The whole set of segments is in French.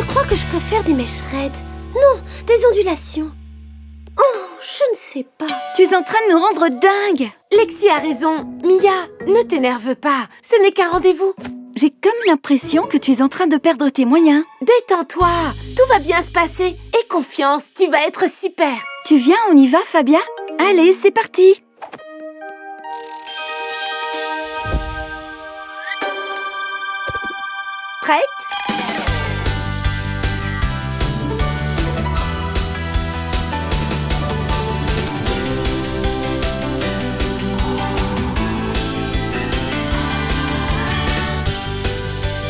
crois que je préfère des mèches raides. Non, des ondulations. Oh, je ne sais pas. Tu es en train de nous rendre dingues. Lexi a raison. Mia, ne t'énerve pas. Ce n'est qu'un rendez-vous. J'ai comme l'impression que tu es en train de perdre tes moyens. Détends-toi. Tout va bien se passer. Aie confiance, tu vas être super. Tu viens, on y va, Fabia? Allez, c'est parti. Prête?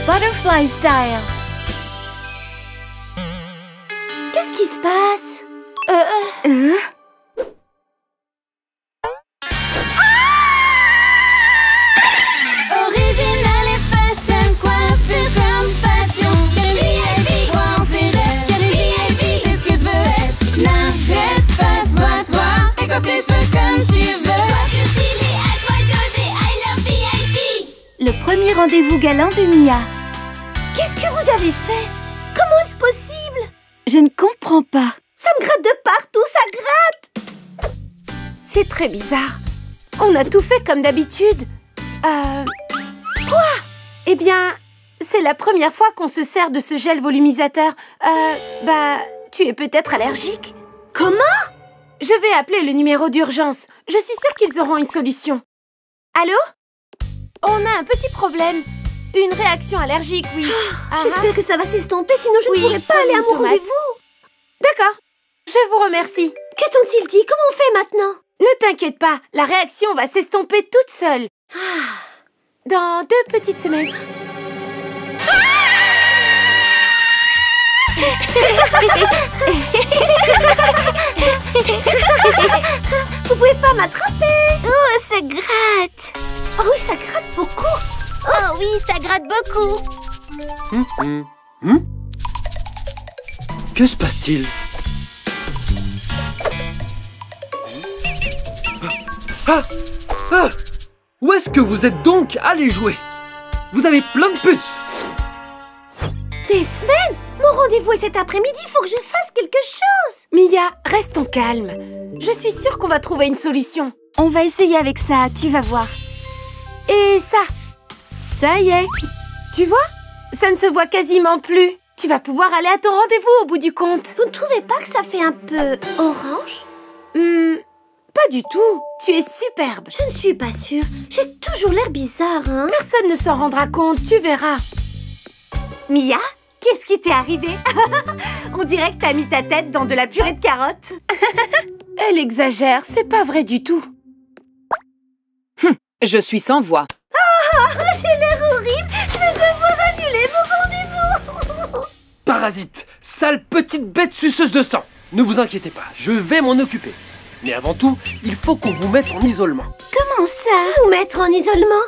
Butterfly style. Qu'est-ce qui se passe? Original et fashion, coiffure comme passion. VIP, on dirait VIP, c'est ce que je veux être. N'arrête pas, sois-toi et coiffe tes cheveux comme tu veux. Coiffure stylée, à toi dosée, I love VIP. Le premier rendez-vous galant de Mia. Qu'est-ce que vous avez fait? Comment est-ce possible? Je ne comprends pas. Ça me gratte de partout, ça gratte! C'est très bizarre. On a tout fait comme d'habitude. Quoi? Eh bien, c'est la première fois qu'on se sert de ce gel volumisateur. Tu es peut-être allergique. Comment? Je vais appeler le numéro d'urgence. Je suis sûre qu'ils auront une solution. Allô? On a un petit problème. Une réaction allergique, oui. J'espère que ça va s'estomper, sinon je ne pourrai pas aller à mon rendez-vous. D'accord. Je vous remercie. Que t'ont-ils dit? Comment on fait maintenant? Ne t'inquiète pas, la réaction va s'estomper toute seule. Dans 2 petites semaines. Vous pouvez pas m'attraper. Oh, ça gratte. Oh oui, ça gratte beaucoup. Oh oui, ça gratte beaucoup. Que se passe-t-il? Où est-ce que vous êtes donc allés jouer? Vous avez plein de puces. Des semaines? Mon rendez-vous est cet après-midi, faut que je fasse quelque chose. Mia, restons calmes. Je suis sûre qu'on va trouver une solution. On va essayer avec ça, tu vas voir. Et ça? Ça y est. Tu vois? Ça ne se voit quasiment plus. Tu vas pouvoir aller à ton rendez-vous au bout du compte. Vous ne trouvez pas que ça fait un peu orange? Pas du tout. Tu es superbe. Je ne suis pas sûre. J'ai toujours l'air bizarre, hein? Personne ne s'en rendra compte, tu verras. Mia, qu'est-ce qui t'est arrivé? On dirait que t'as mis ta tête dans de la purée de carottes. Elle exagère, c'est pas vrai du tout. Je suis sans voix. J'ai l'air horrible. Je vais devoir annuler mon rendez-vous. Parasite, sale petite bête suceuse de sang. Ne vous inquiétez pas, je vais m'en occuper. Mais avant tout, il faut qu'on vous mette en isolement. Comment ça? Vous mettre en isolement?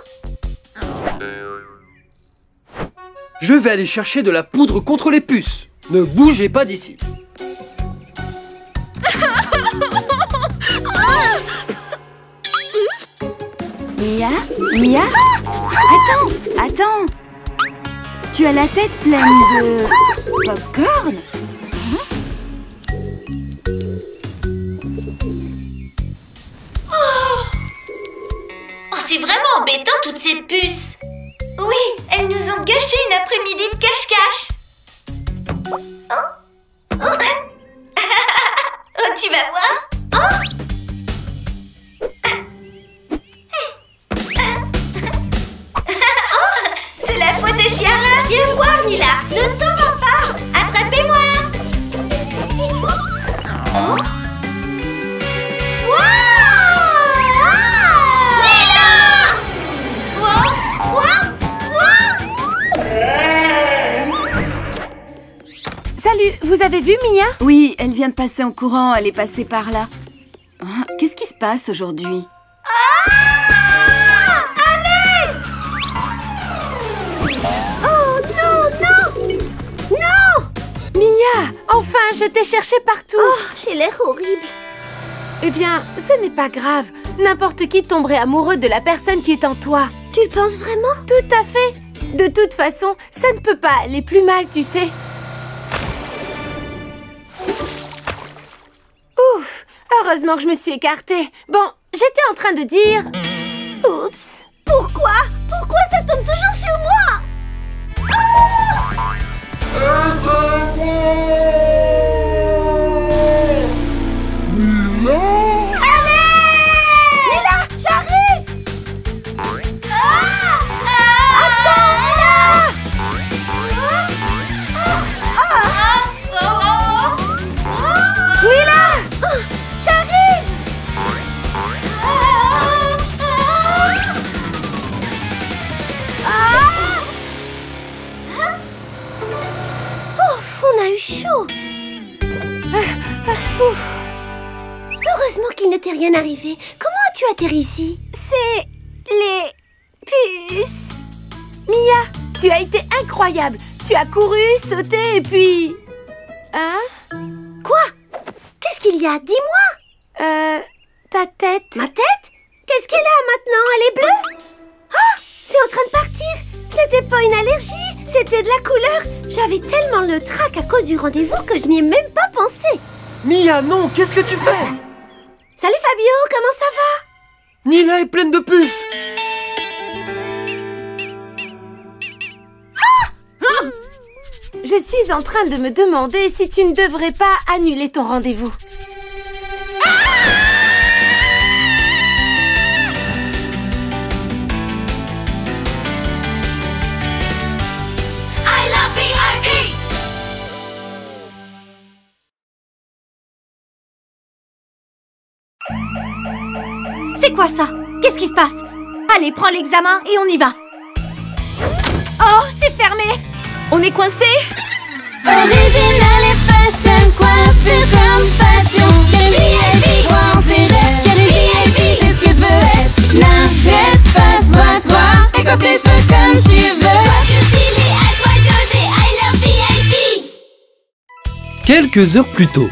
Je vais aller chercher de la poudre contre les puces. Ne bougez pas d'ici. Mia? Mia? Attends. Tu as la tête pleine de popcorn? Oh, c'est vraiment embêtant toutes ces puces. Oui, elles nous ont gâché une après-midi de cache-cache. Oh, tu vas voir. C'est la faute de Chiara. Viens voir, Nila. Ne t'en va pas. Attrapez-moi. Salut, vous avez vu Mia? Oui, elle vient de passer en courant, elle est passée par là. Qu'est-ce qui se passe aujourd'hui? Mia, enfin, je t'ai cherché partout. Oh, j'ai l'air horrible. Eh bien, ce n'est pas grave. N'importe qui tomberait amoureux de la personne qui est en toi. Tu le penses vraiment? Tout à fait. De toute façon, ça ne peut pas aller plus mal, tu sais. Heureusement que je me suis écartée. Bon, j'étais en train de dire... Oups. Pourquoi? Pourquoi ça tombe toujours sur moi? Mila, j'arrive. Attends, Mila, j'arrive. Ouf, on a eu chaud. Heureusement qu'il ne t'est rien arrivé. Comment as-tu atterri ici? C'est les puces. Mia, tu as été incroyable. Tu as couru, sauté et puis... Hein? Quoi? Qu'est-ce qu'il y a? Dis-moi. Ta tête. Ma tête? Qu'est-ce qu'elle a maintenant? Elle est bleue? Ah! C'est en train de partir. C'était pas une allergie, c'était de la couleur. J'avais tellement le trac à cause du rendez-vous que je n'y ai même pas pensé. Mia, non, qu'est-ce que tu fais? Salut Fabio, comment ça va? Mila est pleine de puces. Je suis en train de me demander si tu ne devrais pas annuler ton rendez-vous. I love VIP! C'est quoi ça? Qu'est-ce qui se passe? Allez, prends l'examen et on y va. Oh, c'est fermé. On est coincé? Original et fashion, coiffure comme passion. VIP, crois en ses rêves. VIP, c'est ce que je veux être. N'arrête pas, sois-toi et coiffe tes cheveux comme tu veux. Coiffure stylée, à toi d'oser. I love VIP! Quelques heures plus tôt.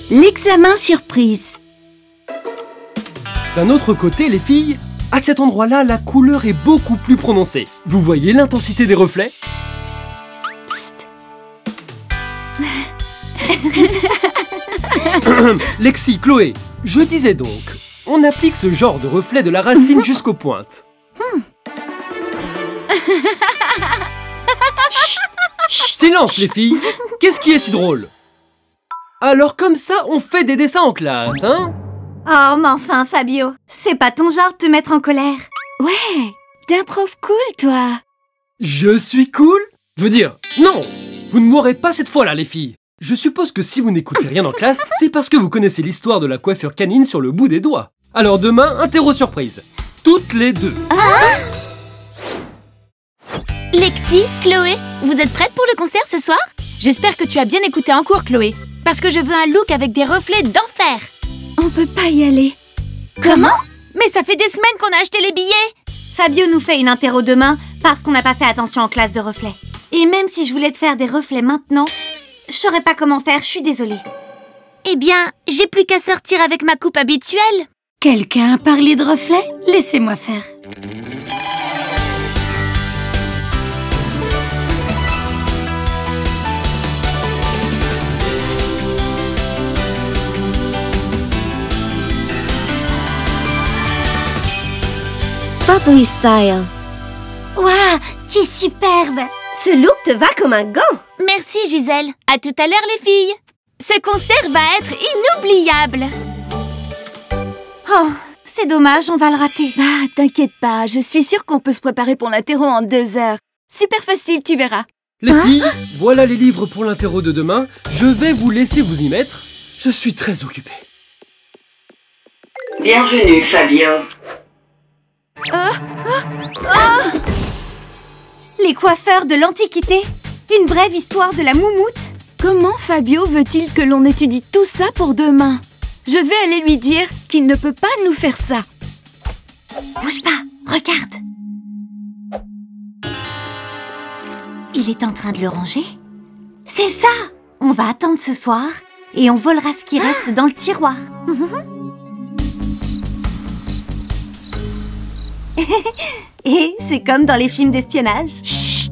L'examen surprise. D'un autre côté, les filles, à cet endroit-là, la couleur est beaucoup plus prononcée. Vous voyez l'intensité des reflets? Lexi, Chloé, je disais donc, on applique ce genre de reflet de la racine jusqu'aux pointes. Chut, silence les filles. Qu'est-ce qui est si drôle? Alors comme ça, on fait des dessins en classe, hein? Oh, mais enfin, Fabio, c'est pas ton genre de te mettre en colère. Ouais, t'es un prof cool, toi. Je suis cool? Je veux dire, non, vous ne m'aurez pas cette fois-là, les filles. Je suppose que si vous n'écoutez rien en classe, c'est parce que vous connaissez l'histoire de la coiffure canine sur le bout des doigts. Alors demain, interro surprise. Toutes les deux. Lexi, Chloé, vous êtes prêtes pour le concert ce soir? J'espère que tu as bien écouté en cours, Chloé. Parce que je veux un look avec des reflets d'enfer. On peut pas y aller. Comment? Mais ça fait des semaines qu'on a acheté les billets. Fabio nous fait une interro demain parce qu'on n'a pas fait attention en classe de reflets. Et même si je voulais te faire des reflets maintenant, je saurais pas comment faire, je suis désolée. Eh bien, j'ai plus qu'à sortir avec ma coupe habituelle. Quelqu'un a parlé de reflets? Laissez-moi faire. Bubbly style. Waouh, tu es superbe. Ce look te va comme un gant. Merci, Gisèle. À tout à l'heure, les filles. Ce concert va être inoubliable. Oh, c'est dommage, on va le rater. Ah, t'inquiète pas, je suis sûre qu'on peut se préparer pour l'interro en 2 heures. Super facile, tu verras. Les filles, voilà les livres pour l'interro de demain. Je vais vous laisser vous y mettre. Je suis très occupée. Bienvenue, Fabio. Les coiffeurs de l'Antiquité. Une brève histoire de la moumoute. Comment Fabio veut-il que l'on étudie tout ça pour demain? Je vais aller lui dire qu'il ne peut pas nous faire ça. Bouge pas, regarde. Il est en train de le ranger. C'est ça. On va attendre ce soir et on volera ce qui reste dans le tiroir. Et c'est comme dans les films d'espionnage. Chut.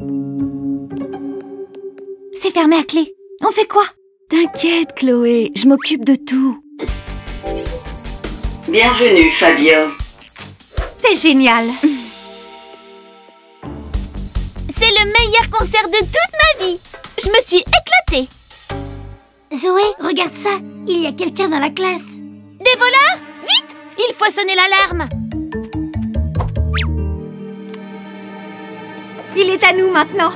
C'est fermé à clé. On fait quoi? T'inquiète, Chloé, je m'occupe de tout. Bienvenue, Fabio. C'est génial. C'est le meilleur concert de toute ma vie. Je me suis éclatée. Zoé, regarde ça. Il y a quelqu'un dans la classe. Des voleurs? Vite! Il faut sonner l'alarme. Il est à nous maintenant.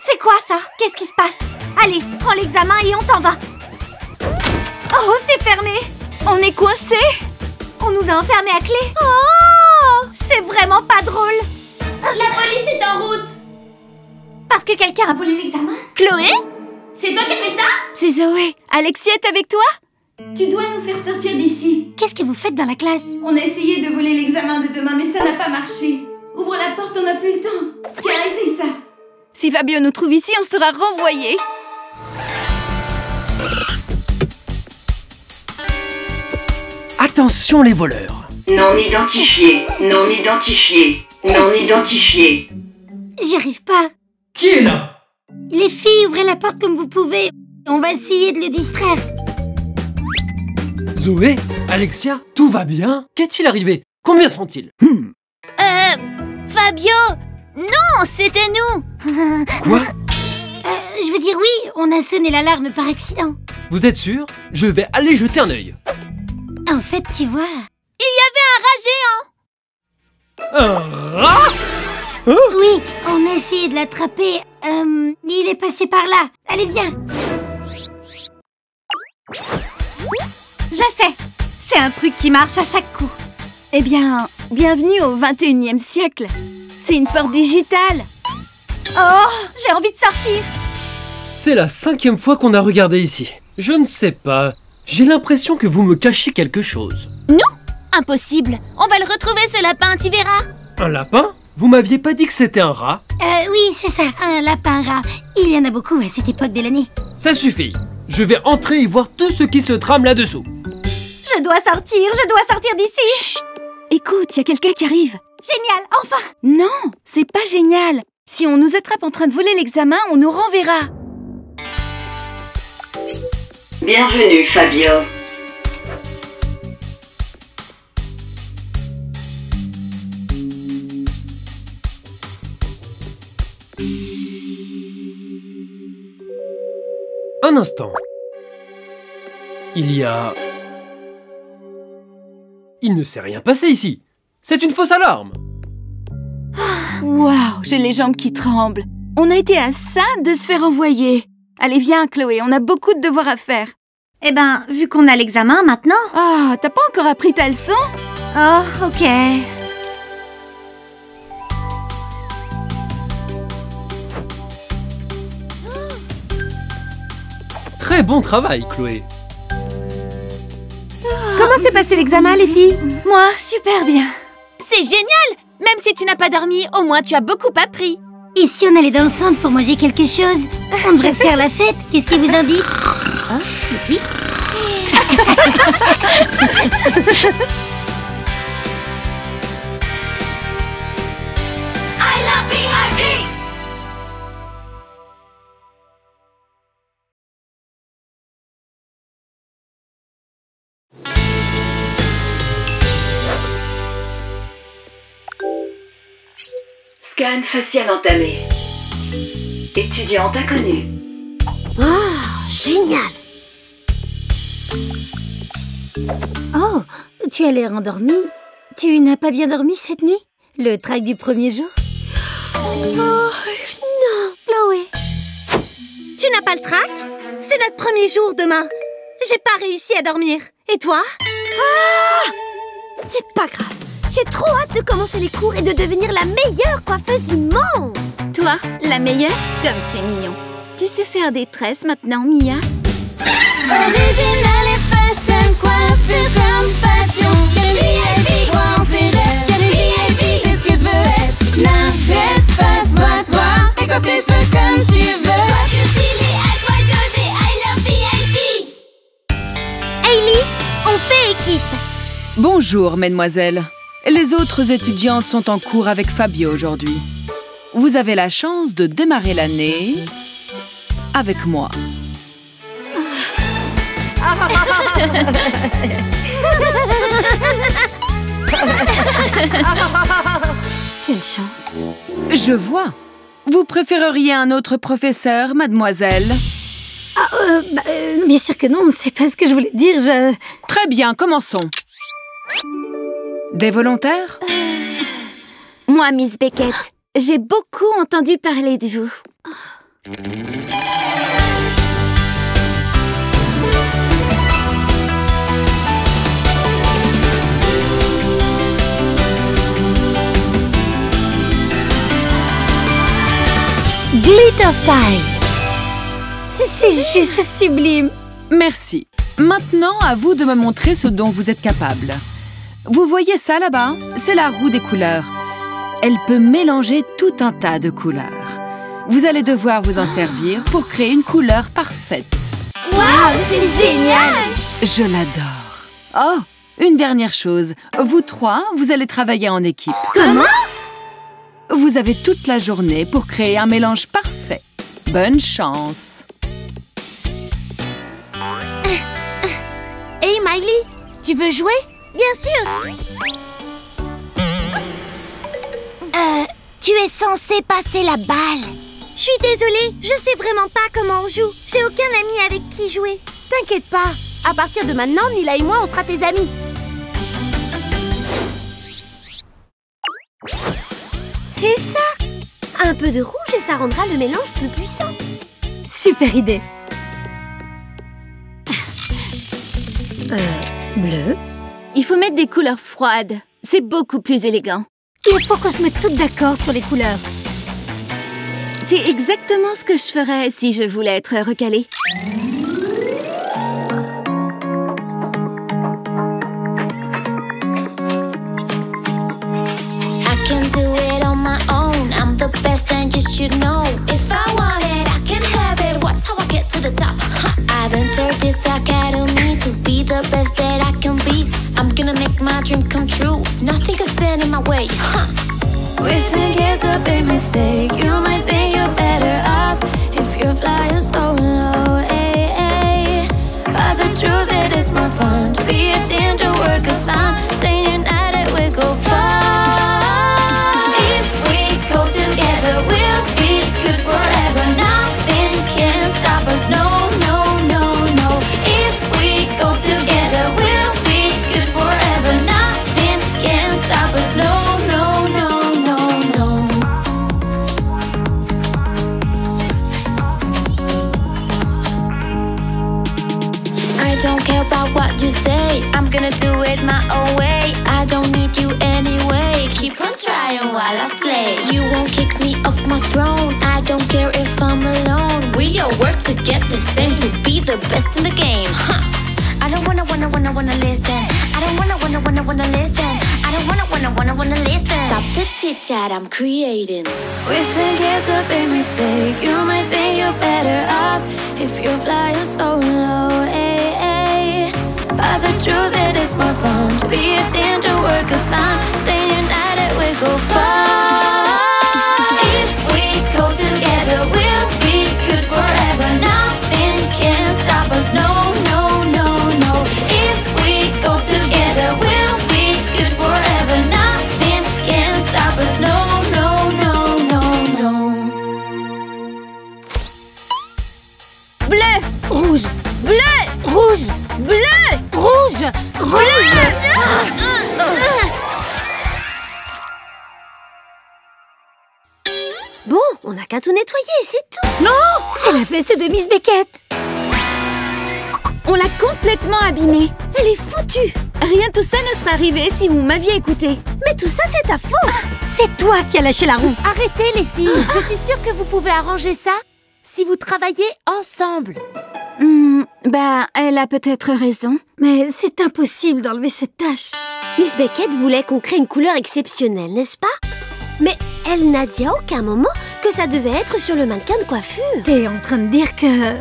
C'est quoi ça? Qu'est-ce qui se passe? Allez, prends l'examen et on s'en va. Oh, c'est fermé. On est coincés. On nous a enfermés à clé. Oh, c'est vraiment pas drôle. La police est en route. Parce que quelqu'un a volé l'examen? Chloé? C'est toi qui as fait ça? C'est Zoé. Alexis est avec toi? Tu dois nous faire sortir d'ici. Qu'est-ce que vous faites dans la classe? On a essayé de voler l'examen de demain, mais ça n'a pas marché. Ouvre la porte, on n'a plus le temps. Tiens, essaye ça. Si Fabio nous trouve ici, on sera renvoyés. Attention les voleurs. Non identifié, non identifié, non identifié. J'y arrive pas. Qui est là? Les filles, ouvrez la porte comme vous pouvez. On va essayer de le distraire. Zoé? Alexia? Tout va bien? Qu'est-il arrivé? Combien sont-ils? Fabio? Non, c'était nous. Quoi? Je veux dire oui, on a sonné l'alarme par accident. Vous êtes sûr? Je vais aller jeter un œil. En fait, tu vois... Il y avait un rat géant. Un rat? Oui, on a essayé de l'attraper. Il est passé par là. Allez, viens. Je sais. C'est un truc qui marche à chaque coup. Eh bien, bienvenue au 21e siècle. C'est une porte digitale. Oh, j'ai envie de sortir. C'est la 5e fois qu'on a regardé ici. Je ne sais pas. J'ai l'impression que vous me cachez quelque chose. Nous? Impossible. On va le retrouver, ce lapin, tu verras. Un lapin? Vous m'aviez pas dit que c'était un rat? Oui, c'est ça, un lapin-rat. Il y en a beaucoup à cette époque de l'année. Ça suffit. Je vais entrer et voir tout ce qui se trame là-dessous. Je dois sortir d'ici. Chut. Écoute, il y a quelqu'un qui arrive. Génial, enfin. Non, c'est pas génial. Si on nous attrape en train de voler l'examen, on nous renverra. Bienvenue, Fabio. Un instant. Il ne s'est rien passé ici. C'est une fausse alarme. Waouh, j'ai les jambes qui tremblent. On a été à ça de se faire envoyer. Allez, viens, Chloé, on a beaucoup de devoirs à faire. Eh ben, vu qu'on a l'examen maintenant... Ah, t'as pas encore appris ta leçon? Oh, ok. Très bon travail, Chloé. Comment s'est passé l'examen, les filles? Moi, super bien. C'est génial. Même si tu n'as pas dormi, au moins tu as beaucoup appris. Et si on allait dans le centre pour manger quelque chose? On devrait faire la fête. Qu'est-ce qui vous en dit? Hein, les filles? Scan facial entamé. Étudiante inconnue. Oh, génial! Oh, tu as l'air endormie. Tu n'as pas bien dormi cette nuit? Le trac du premier jour? Oh, non, Chloé. Tu n'as pas le trac? C'est notre premier jour demain. J'ai pas réussi à dormir. Et toi? Ah! C'est pas grave. J'ai trop hâte de commencer les cours et de devenir la meilleure coiffeuse du monde. Toi, la meilleure? Comme c'est mignon. Tu sais faire des tresses maintenant, Mia? Original et fashion, coiffure comme passion. VIP, crois en ses rêves. VIP, c'est ce que je veux être. N'arrête pas, sois-toi. Et coiffe tes cheveux comme tu veux. Coiffure stylée, à toi d'oser. I love VIP. Hailey, on fait équipe. Bonjour, mesdemoiselles. Les autres étudiantes sont en cours avec Fabio aujourd'hui. vous avez la chance de démarrer l'année avec moi. Quelle chance. Je vois. Vous préféreriez un autre professeur, mademoiselle? Bien sûr que non, c'est pas ce que je voulais dire, Très bien, commençons. Des volontaires? Moi, Miss Beckett, j'ai beaucoup entendu parler de vous. Glitter Style. C'est juste sublime. Merci. Maintenant, à vous de me montrer ce dont vous êtes capable. Vous voyez ça là-bas? C'est la roue des couleurs. Elle peut mélanger tout un tas de couleurs. Vous allez devoir vous en servir pour créer une couleur parfaite. Waouh, c'est génial! Je l'adore. Oh, une dernière chose. Vous trois, vous allez travailler en équipe. Comment? Vous avez toute la journée pour créer un mélange parfait. Bonne chance! Hey Miley, tu veux jouer? Bien sûr! Tu es censée passer la balle. Je suis désolée, je sais vraiment pas comment on joue. J'ai aucun ami avec qui jouer. T'inquiète pas, à partir de maintenant, Nila et moi, on sera tes amis. C'est ça! Un peu de rouge et ça rendra le mélange plus puissant. Super idée. Bleu. Il faut mettre des couleurs froides. C'est beaucoup plus élégant. Il faut qu'on se mette toutes d'accord sur les couleurs. C'est exactement ce que je ferais si je voulais être recalée. I can do it on my own. I'm the best and you should know. If I want it, I can have it. Watch how I get to the top. I've entered this academy to be the best that I can be. I'm gonna make my dream come true. Nothing can stand in my way. We think it's a big mistake. You might think you're better off if you're flying so low. Ay, ay. But the truth it is more fun to be a team, to work as fun. Staying united, we go far. If we go together, we'll be good forever. Nothing can stop us. No, no, no, no. If we go together, we'll be good forever. Nothing can stop us. No, no, no, no, no. I don't care about what you say. I'm gonna do it my own way. I don't need you anyway. Keep on trying while I slay. You won't kick me off my throne. I don't care if I'm alone. We all work to get the same, to be the best in the game. I don't wanna listen. I don't wanna listen. I don't wanna listen. Stop the chit chat, I'm creating. We think it's a big mistake. You might think you're better off if you're flying so low. Ay, ay. But the truth it is more fun to be a team, to work as fun. Staying united, we go far. If we go together, we'll be good forever. Nothing can stop us. No, no, no, no. If we go together, we'll be good forever. Nothing can stop us. No, no, no, no, no. Bleu, Rouge, bleu, rouge, bleu, rouge, rouge. Bon, on n'a qu'à tout nettoyer, c'est tout. C'est la veste de Miss Beckett. On l'a complètement abîmée. Elle est foutue. Rien de tout ça ne serait arrivé si vous m'aviez écouté. Mais tout ça, c'est ta faute. C'est toi qui as lâché la roue. Arrêtez les filles. Je suis sûre que vous pouvez arranger ça si vous travaillez ensemble. Elle a peut-être raison. Mais c'est impossible d'enlever cette tache. Miss Beckett voulait qu'on crée une couleur exceptionnelle, n'est-ce pas? Mais elle n'a dit à aucun moment que ça devait être sur le mannequin de coiffure. T'es en train de dire que...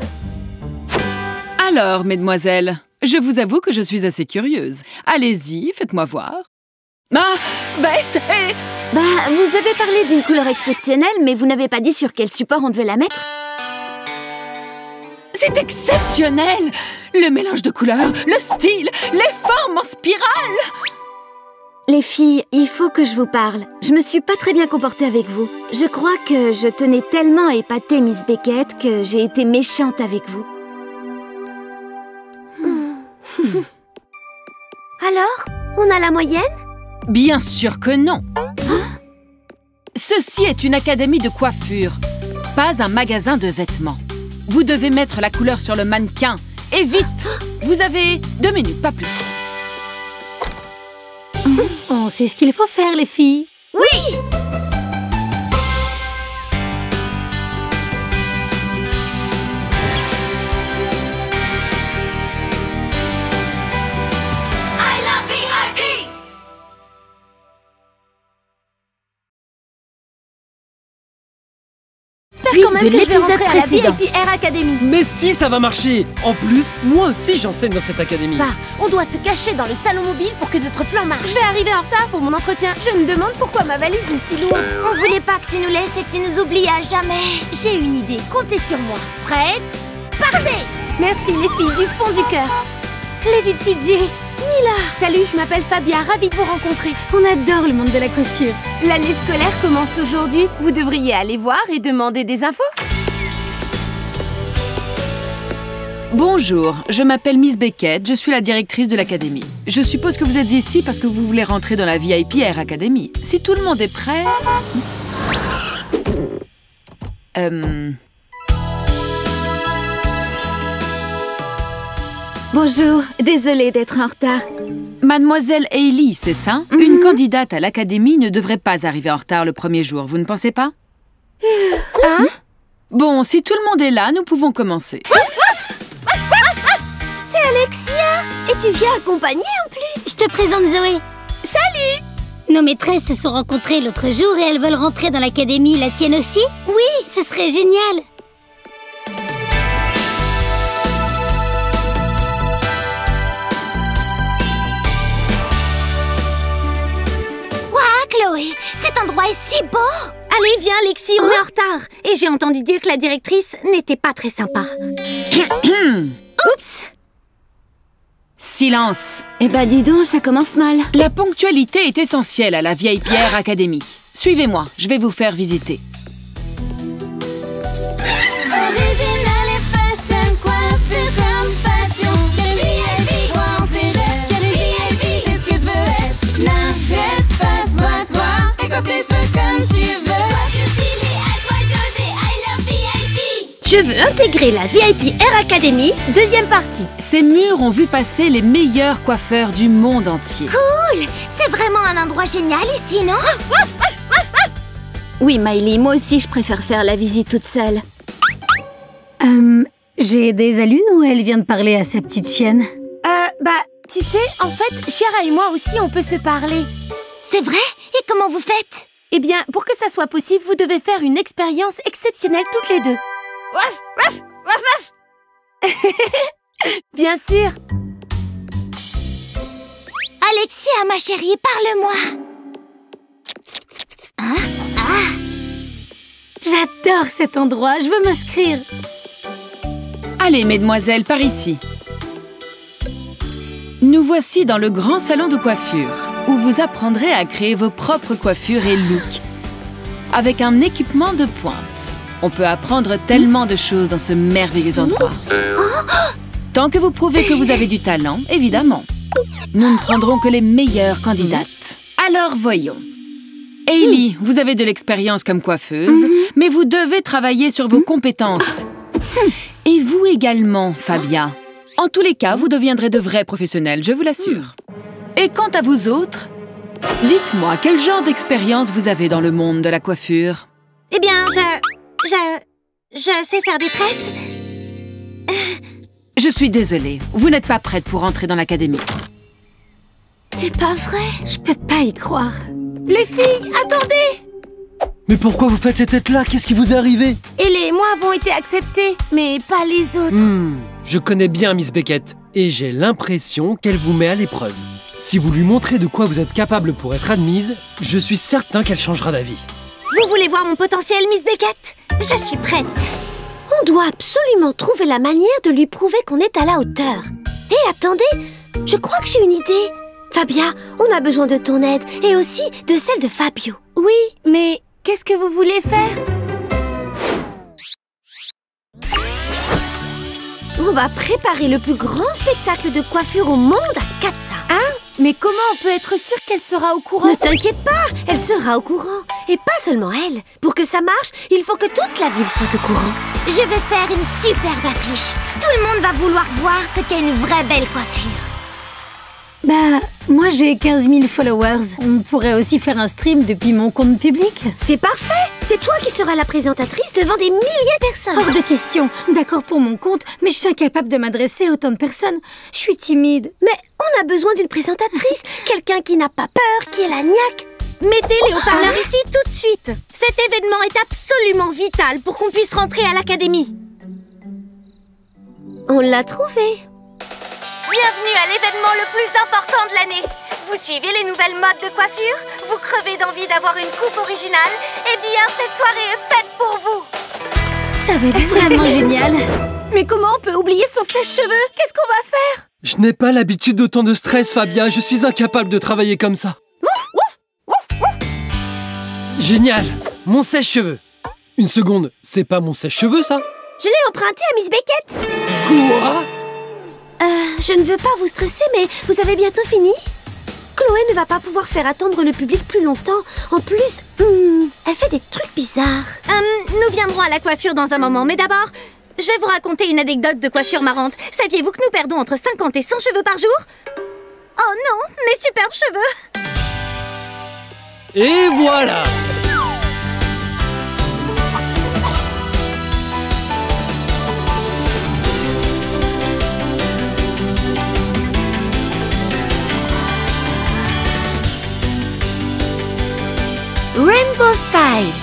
Alors, mesdemoiselles, je vous avoue que je suis assez curieuse. Allez-y, faites-moi voir. Ma veste est... Bah, vous avez parlé d'une couleur exceptionnelle, mais vous n'avez pas dit sur quel support on devait la mettre. C'est exceptionnel! Le mélange de couleurs, le style, les formes en spirale! Les filles, il faut que je vous parle. Je me suis pas très bien comportée avec vous. Je crois que je tenais tellement à épater Miss Beckett que j'ai été méchante avec vous. Alors, on a la moyenne? Bien sûr que non! Ceci est une académie de coiffure, pas un magasin de vêtements. Vous devez mettre la couleur sur le mannequin, et vite! Vous avez 2 minutes, pas plus. On sait ce qu'il faut faire, les filles. Oui! J'espère quand même que je vais rentrer à la VIP Air Academy. Mais si, ça va marcher! En plus, moi aussi j'enseigne dans cette académie. Bah, on doit se cacher dans le salon mobile pour que notre plan marche. Je vais arriver en retard pour mon entretien. Je me demande pourquoi ma valise est si lourde. On voulait pas que tu nous laisses et que tu nous oublies à jamais. J'ai une idée, comptez sur moi. Prête? Partez! Merci les filles du fond du cœur. Lady TJ, Nila! Salut, je m'appelle Fabia, ravie de vous rencontrer. on adore le monde de la coiffure. L'année scolaire commence aujourd'hui. Vous devriez aller voir et demander des infos. Bonjour, je m'appelle Miss Beckett, je suis la directrice de l'académie. Je suppose que vous êtes ici parce que vous voulez rentrer dans la VIP Air Academy. Si tout le monde est prêt... Bonjour, désolée d'être en retard. Mademoiselle Hailey, c'est ça? Une candidate à l'académie ne devrait pas arriver en retard le premier jour, vous ne pensez pas? Hein? Bon, si tout le monde est là, nous pouvons commencer. C'est Alexia! Et tu viens accompagner en plus! Je te présente Zoé. Salut! Nos maîtresses se sont rencontrées l'autre jour et elles veulent rentrer dans l'académie. La tienne aussi? Oui! Ce serait génial! Chloé, cet endroit est si beau! Allez, viens Alexis, on est en retard. Et j'ai entendu dire que la directrice n'était pas très sympa. Oups! Silence! Eh ben dis donc, ça commence mal. La ponctualité est essentielle à la VIP Air Academy. Suivez-moi, je vais vous faire visiter. Original et fashion, coiffure comme passion. VIP, on s'est VIP, c'est ce que je veux être. N'arrête pas, sois-toi, et coiffe tes cheveux comme tu veux. Coiffure stylée, à toi d'oser, I love VIP. Je veux intégrer la VIP Air Academy. Deuxième partie. Ces murs ont vu passer les meilleurs coiffeurs du monde entier. Cool! C'est vraiment un endroit génial ici, non? Oui, Miley, moi aussi je préfère faire la visite toute seule. J'ai des allus ou elle vient de parler à sa petite chienne? Bah, tu sais, en fait, Chiara et moi aussi, on peut se parler. C'est vrai? Et comment vous faites? Eh bien, pour que ça soit possible, vous devez faire une expérience exceptionnelle toutes les deux. Bien sûr. Alexia, ma chérie, parle-moi. J'adore cet endroit, je veux m'inscrire. Allez, mesdemoiselles, par ici. Nous voici dans le grand salon de coiffure, où vous apprendrez à créer vos propres coiffures et looks, avec un équipement de pointe. On peut apprendre tellement de choses dans ce merveilleux endroit. Tant que vous prouvez que vous avez du talent, évidemment. Nous ne prendrons que les meilleures candidates. Alors, voyons. Hailey, vous avez de l'expérience comme coiffeuse, mais vous devez travailler sur vos compétences. Et vous également, Fabia. En tous les cas, vous deviendrez de vrais professionnels, je vous l'assure. Et quant à vous autres, dites-moi, quel genre d'expérience vous avez dans le monde de la coiffure? Eh bien, je sais faire des tresses. Je suis désolée, vous n'êtes pas prête pour entrer dans l'académie. C'est pas vrai? Je peux pas y croire. Les filles, attendez! Mais pourquoi vous faites cette tête-là? Qu'est-ce qui vous est arrivé? Elle et moi avons été acceptés, mais pas les autres. Je connais bien Miss Beckett, et j'ai l'impression qu'elle vous met à l'épreuve. Si vous lui montrez de quoi vous êtes capable pour être admise, je suis certain qu'elle changera d'avis. Vous voulez voir mon potentiel, Miss Beckett? Je suis prête. On doit absolument trouver la manière de lui prouver qu'on est à la hauteur. Et attendez, je crois que j'ai une idée. Fabia, on a besoin de ton aide et aussi de celle de Fabio. Oui, mais qu'est-ce que vous voulez faire? On va préparer le plus grand spectacle de coiffure au monde à Kata. Hein? Mais comment on peut être sûr qu'elle sera au courant? Ne t'inquiète pas, elle sera au courant. Et pas seulement elle. Pour que ça marche, il faut que toute la ville soit au courant. Je vais faire une superbe affiche. Tout le monde va vouloir voir ce qu'est une vraie belle coiffure. Bah, moi j'ai 15 000 followers. On pourrait aussi faire un stream depuis mon compte public. C'est parfait. C'est toi qui seras la présentatrice devant des milliers de personnes. Hors de question. D'accord pour mon compte, mais je suis incapable de m'adresser à autant de personnes. Je suis timide. Mais on a besoin d'une présentatrice. Quelqu'un qui n'a pas peur, qui est la niaque. Mettez les haut-parleurs ici tout de suite. Cet événement est absolument vital pour qu'on puisse rentrer à l'académie. On l'a trouvé. Bienvenue à l'événement le plus important de l'année. Vous suivez les nouvelles modes de coiffure? Vous crevez d'envie d'avoir une coupe originale? Eh bien, cette soirée est faite pour vous. Ça va être vraiment génial. Mais comment on peut oublier son sèche-cheveux? Qu'est-ce qu'on va faire? Je n'ai pas l'habitude d'autant de stress, Fabia. Je suis incapable de travailler comme ça. Génial! Mon sèche-cheveux. Une seconde, c'est pas mon sèche-cheveux, ça? Je l'ai emprunté à Miss Beckett. Quoi? Je ne veux pas vous stresser, mais vous avez bientôt fini? Chloé ne va pas pouvoir faire attendre le public plus longtemps. En plus, elle fait des trucs bizarres. Nous viendrons à la coiffure dans un moment, mais d'abord, je vais vous raconter une anecdote de coiffure marrante. Saviez-vous que nous perdons entre 50 et 100 cheveux par jour? Oh non, mes superbes cheveux! Et voilà! Rainbow Style.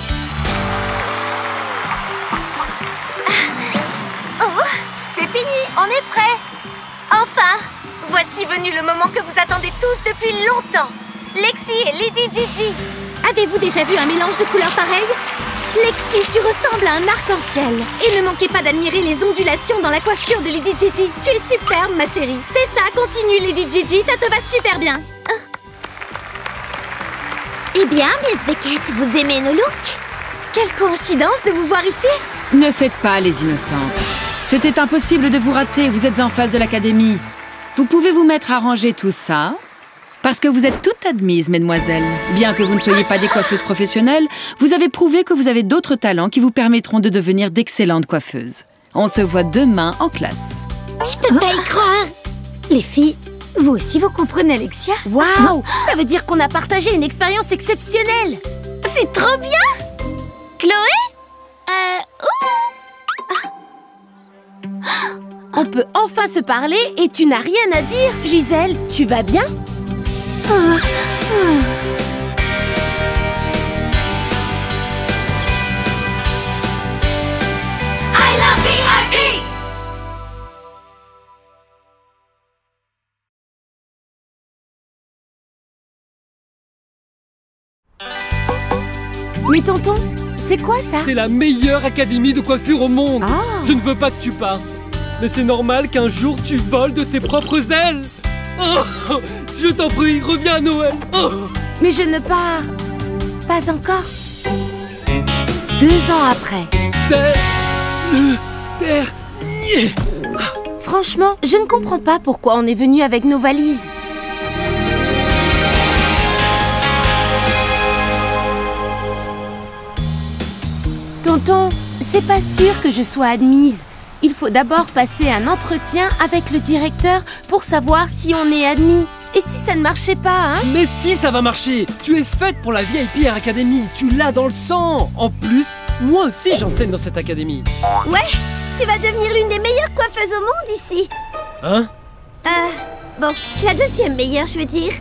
Oh, c'est fini, on est prêt. Enfin, voici venu le moment que vous attendez tous depuis longtemps. Lexi et Lady Gigi. Avez-vous déjà vu un mélange de couleurs pareil? Lexi, tu ressembles à un arc-en-ciel. Et ne manquez pas d'admirer les ondulations dans la coiffure de Lady Gigi. Tu es superbe, ma chérie. C'est ça, continue, Lady Gigi, ça te va super bien. Eh bien, Miss Beckett, vous aimez nos looks? Quelle coïncidence de vous voir ici. Ne faites pas les innocentes. C'était impossible de vous rater, vous êtes en face de l'académie. Vous pouvez vous mettre à ranger tout ça, parce que vous êtes toutes admises, mesdemoiselles. Bien que vous ne soyez pas des coiffeuses professionnelles, vous avez prouvé que vous avez d'autres talents qui vous permettront de devenir d'excellentes coiffeuses. On se voit demain en classe. Je peux pas y croire. Les filles, vous aussi vous comprenez Alexia? Waouh! Ça veut dire qu'on a partagé une expérience exceptionnelle. C'est trop bien! Chloé? On peut enfin se parler et tu n'as rien à dire. Gisèle, tu vas bien? I love VIP! Mais tonton, c'est quoi ça? C'est la meilleure académie de coiffure au monde. Ah. Je ne veux pas que tu partes. Mais c'est normal qu'un jour tu voles de tes propres ailes. Oh, je t'en prie, reviens à Noël. Oh. Mais je ne pars pas encore. 2 ans après. C'est le dernier. Franchement, je ne comprends pas pourquoi on est venu avec nos valises. Tonton, c'est pas sûr que je sois admise. Il faut d'abord passer un entretien avec le directeur pour savoir si on est admis. Et si ça ne marchait pas, hein? Mais si, ça va marcher. Tu es faite pour la VIP Air Academy. Tu l'as dans le sang. En plus, moi aussi j'enseigne dans cette académie. Ouais, tu vas devenir l'une des meilleures coiffeuses au monde ici. Hein? Bon, la deuxième meilleure, je veux dire.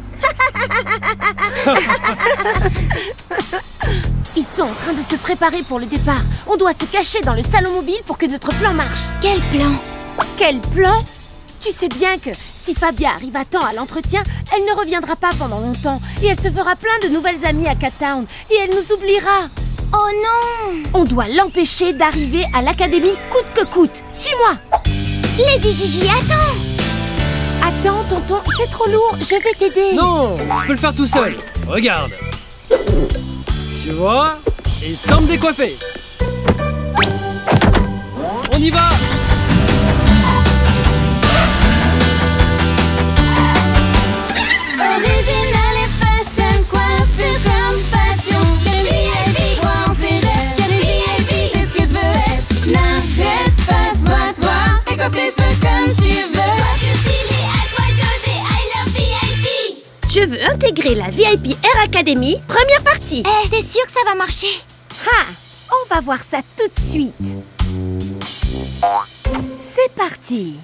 Ils sont en train de se préparer pour le départ. On doit se cacher dans le salon mobile pour que notre plan marche. Quel plan? Quel plan? Tu sais bien que Si Fabia arrive à temps à l'entretien, elle ne reviendra pas pendant longtemps et elle se fera plein de nouvelles amies à Cat Town et elle nous oubliera. Oh non! On doit l'empêcher d'arriver à l'académie coûte que coûte. Suis-moi! Lady Gigi, attends! Attends, tonton, c'est trop lourd, je vais t'aider. Non, je peux le faire tout seul. Regarde. Tu vois? Et sans me décoiffer. On y va! Original et fashion, coiffure comme passion. VIP, quoi on s'est VIP, c'est ce que je veux être. N'arrête pas, sois-toi et coiffe tes cheveux comme tu veux. Coiffure stylée, à toi d'oser, I love VIP. Je veux intégrer la VIP Air Academy, première partie. Eh, t'es sûre que ça va marcher? Ah, on va voir ça tout de suite. C'est parti.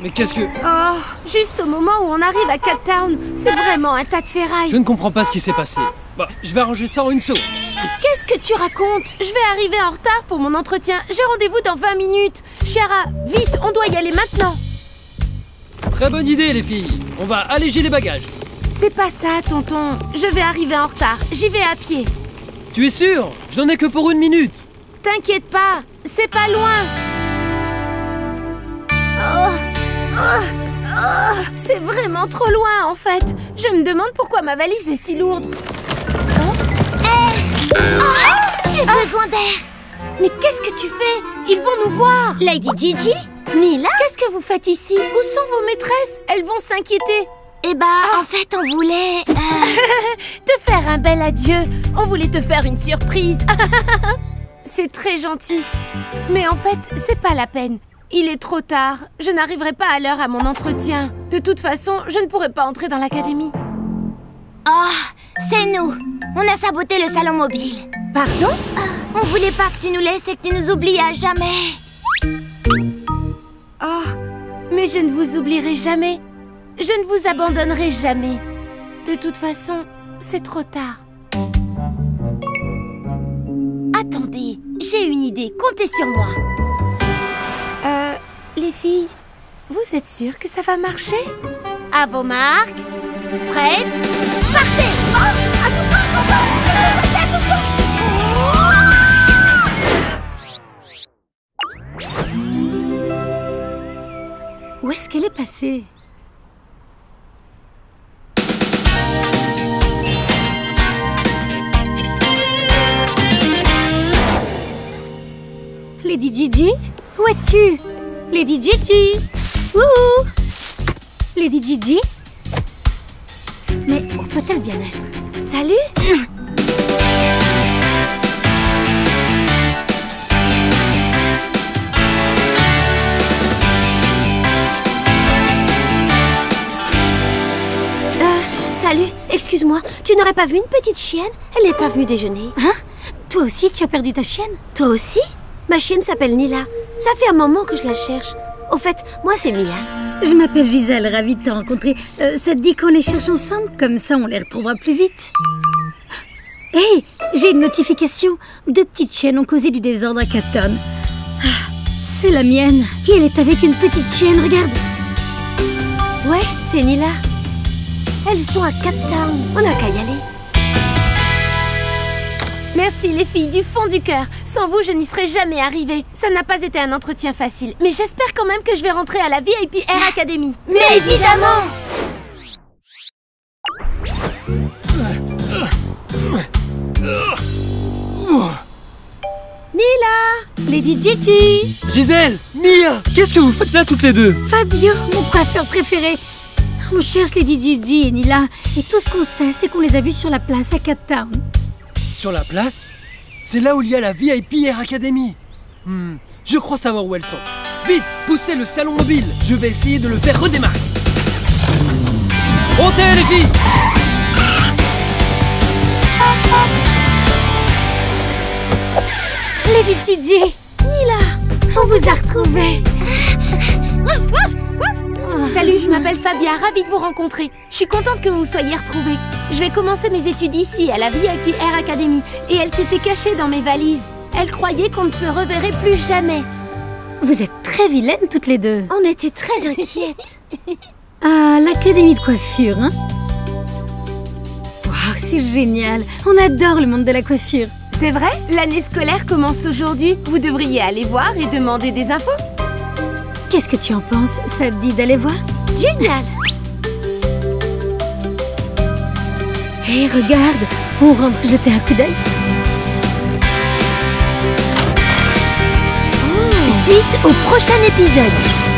Mais qu'est-ce que... Oh, juste au moment où on arrive à Cat Town, c'est vraiment un tas de ferraille. Je ne comprends pas ce qui s'est passé. Bah, je vais arranger ça en une seconde. Qu'est-ce que tu racontes? Je vais arriver en retard pour mon entretien. J'ai rendez-vous dans 20 minutes. Chiara, vite, on doit y aller maintenant. Très bonne idée, les filles. On va alléger les bagages. C'est pas ça, tonton. Je vais arriver en retard. J'y vais à pied. Tu es sûr? Je n'en ai que pour 1 minute. T'inquiète pas, c'est pas loin. C'est vraiment trop loin, en fait. Je me demande pourquoi ma valise est si lourde. J'ai besoin d'air! Mais qu'est-ce que tu fais? Ils vont nous voir. Lady Gigi? Nila? Qu'est-ce que vous faites ici? Où sont vos maîtresses? Elles vont s'inquiéter. Eh bah, en fait, on voulait... Te faire un bel adieu. On voulait te faire une surprise. C'est très gentil. Mais en fait, c'est pas la peine. Il est trop tard. Je n'arriverai pas à l'heure à mon entretien. De toute façon, je ne pourrai pas entrer dans l'académie. Oh, c'est nous. On a saboté le salon mobile. Pardon? On voulait pas que tu nous laisses et que tu nous oublies à jamais. Oh, mais je ne vous oublierai jamais. Je ne vous abandonnerai jamais. De toute façon, c'est trop tard. Attendez, j'ai une idée. Comptez sur moi. Les filles, vous êtes sûres que ça va marcher? À vos marques. Prêtes? Partez! Oh! Attention, attention! Attention! Où est-ce qu'elle est passée? Lady Gigi? Où es-tu? Lady Gigi! Wouhou! Lady Gigi? Mais où peut-elle bien être? Salut! Salut, excuse-moi, tu n'aurais pas vu une petite chienne? Elle n'est pas venue déjeuner. Hein? Toi aussi, tu as perdu ta chienne? Toi aussi? Ma chienne s'appelle Nila. Ça fait un moment que je la cherche. Au fait, moi c'est Mia. Je m'appelle Gisèle, ravie de te rencontrer. Ça te dit qu'on les cherche ensemble? Comme ça, on les retrouvera plus vite. Hé, j'ai une notification. 2 petites chiennes ont causé du désordre à Cat Town. C'est la mienne. Et elle est avec une petite chienne, regarde. Ouais, c'est Nila. Elles sont à Cat Town. On n'a qu'à y aller. Merci les filles, du fond du cœur. Sans vous, je n'y serais jamais arrivée. Ça n'a pas été un entretien facile. Mais j'espère quand même que je vais rentrer à la VIP Air Academy. Mais évidemment! Nila! Lady Gigi! Gisèle! Mia! Qu'est-ce que vous faites là toutes les deux? Fabio, mon coiffeur préféré. On cherche Lady Gigi et Nila. Et tout ce qu'on sait, c'est qu'on les a vus sur la place à Cat Town. Sur la place? C'est là où il y a la VIP Air Academy. Je crois savoir où elles sont. Vite, poussez le salon mobile. Je vais essayer de le faire redémarrer. Montez les filles! Lady Gigi! Nila! On vous a retrouvés! Salut, je m'appelle Fabia, ravie de vous rencontrer. Je suis contente que vous vous soyez retrouvés. Je vais commencer mes études ici, à la VIP Air Academy. Et elle s'était cachée dans mes valises. Elle croyait qu'on ne se reverrait plus jamais. Vous êtes très vilaines toutes les deux. On était très inquiètes. Ah, l'académie de coiffure, hein? Waouh, c'est génial. On adore le monde de la coiffure. C'est vrai? L'année scolaire commence aujourd'hui. Vous devriez aller voir et demander des infos. Qu'est-ce que tu en penses? Ça te dit d'aller voir? Génial. Hé, regarde, on rentre jeter un coup d'œil. Suite au prochain épisode.